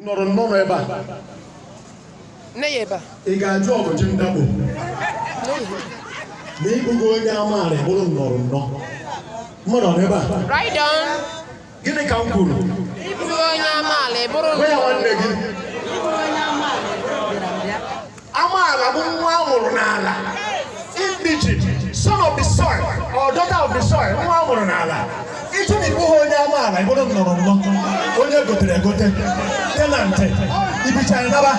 nọrọ nnọọ ebe a Neyeba. ị ga-ajụ ọgụji ndakpo na ịbụgo onye amaala bụrụ nnọrọ nnọọ mmadụ ọ ebe a Right on. gịnị ka m kwuru Ịbụrụ onye amaala bụrụ gwa ya nwanne gị amaala bụ nwa a mụrụ n'ala indigene son of the soil or daughter of the soil nwa a mụrụ n'ala ịchụ na ịbụghị onye amaala ịbụrụ nnọrọ nnọọ onye gotere egote tenantị ibichara naba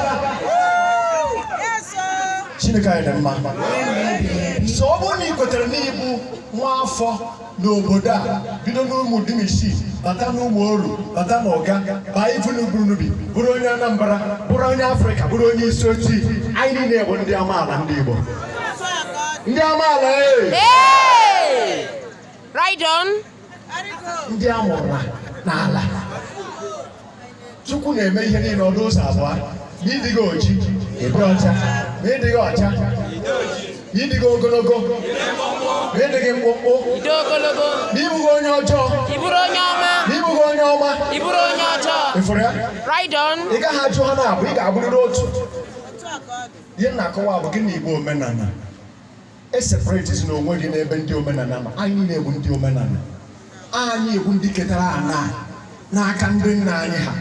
Chineke anyị dị mma so ọ bụrụ na ị kwetere n'ịbụ nwa afọ n'obodo a bido n'ụmụ dimisi bata n'ụmụ oru bata n'ọga baa ifu n'uburunubi bụrụ onye Anambra bụrụ onye Afrịka bụrụ onye isi ojii anyị niile bụ ndị amaala ndị Igbo ndị amaala Right on. ndị a mụrụ n'ala Chukwu na-eme ihe niile ọdụ ụzọ abụọ ma ịdịghị oji ịdị ọcha ma ịdịghị ọcha ịdịghị ogologo ma ịdịghị mkpụmkpụ Ịdị ogologo. ma ịbụghị onye ọjọọ Ịbụrụ onye ọma. ma ịbụghị onye ọma Ịbụrụ onye ọjọọ. ịfụrụ ya Right on. ị gaghị ajụ ha na-abụ ị ga-abụrịrị otu ihe na-akọwa bụ gị na Igbo omenala eseparetizi na onwe gị n'ebe ndị omenala ma anyị na-egbu ndị omenala anyị egbu ndị ketara ana n'aka ndị nna anyị ha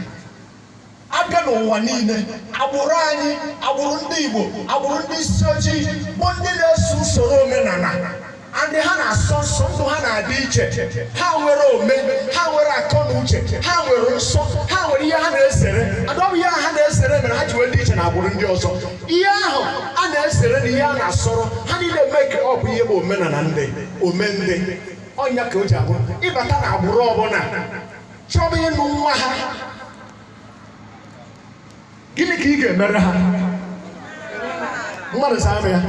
abịa n'ụwa niile agbụrụ anyị agbụrụ ndị Igbo agbụrụ ndị isi ojii bụ ndị na-eso usoro omenala ndị ha na-asọ nsọ ndụ ha na-adị iche ha nwere ome ha nwere akọ na uche ha nwere nsọ ha nwere ihe ha na-esere adọbụ ihe ha na-esere mere ha ji wee dị iche na agbụrụ ndị ọzọ ihe ahụ a na-esere na ihe a na-asọrọ ha niile mee ọ bụ ihe bụ omenala ndị omendị ọnya ka o ji abụ ịbata na agbụrụ ọbụla chọba ịnụ nwa ha gịnị ka ị ga-emere ha mmadụ saa ya